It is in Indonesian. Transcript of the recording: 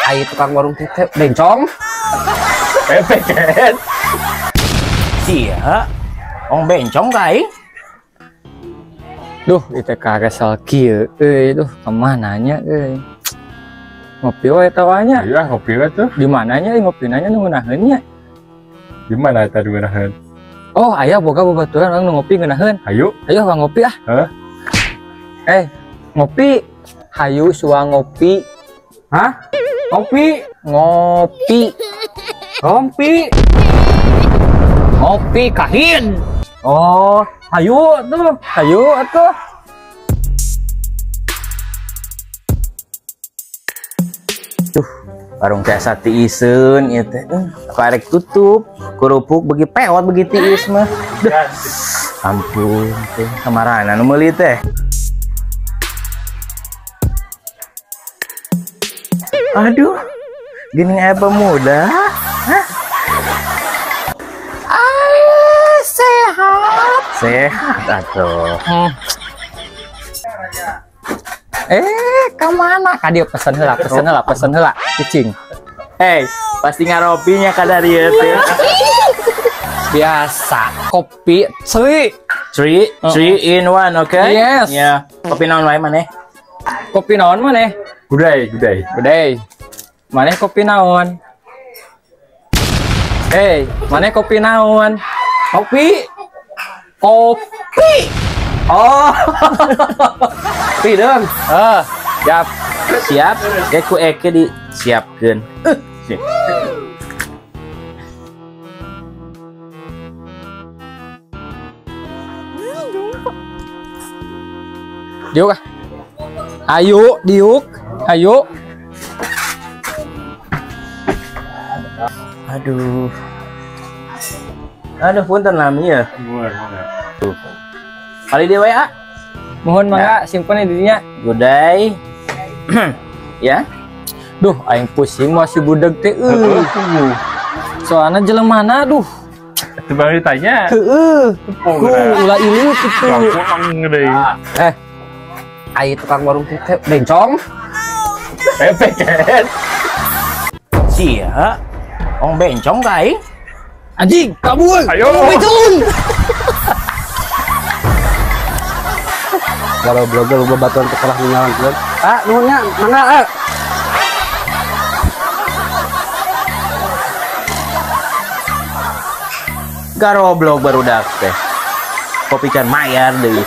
Ayo tukang warung teh bencong. Pepeket. Sia. Ong bencong kai. Duh, itu kagak salah kieu duh kemananya ngopi wae tawanya. Iya, ngopi we tuh. Di mananya ngopi nanya nu ngeunaheun nya? Di mana tadi ngeunaheun? Oh, aya boga babaturan orang nu ngopi ngeunaheun. Hayu. Ayo bang ngopi ah. Hah? Ngopi. Hayu suang ngopi. Hah? Ngopi. Ngopi. Ngopi. Ngopi kahin. Oh, hayu tuh. Hayu atuh. Warung teh sati iseun ieu teh. Karek tutup, kerupuk begi pewot begi tiis mah. Ampun teh, kamarana nu meuli teh. Aduh, gini aya pemuda. Hah? Sehat. Sehat atuh. Kemana? Kadieu pesen heula, cicing. Pasti ngaropinya kadar ieu teh. Biasa, kopi, Three in one, okay? Yes. Ya, kopi naon wae maneh? Kopi naon maneh? Gudai. Gede. Maneh kopi naon? Maneh kopi naon? Kopi. Oh. Kopi dong. Siap. Siap. Ku eke disiapkeun. Diuk ah. Ayo, diuk. Ayo. Aduh punten lami ya. Tuh. Kali dia WA. Mohon mangga simpen di dinya. Gudai. Ya. Duh, aing pusing masih budeg teh soalnya jelemana duh. Itu baru ditanya. Ulah ieu kitu. Ayo tukang warung teh bencong. Pepeket. Sia. Ong bencong kai. Anjing, kabur. Ayo. Bencong. Kalau blogger bebatuan terkelah nyalakan. Nuhunnya mangga Garoblog baru dak teh. Kopi can mayar deui.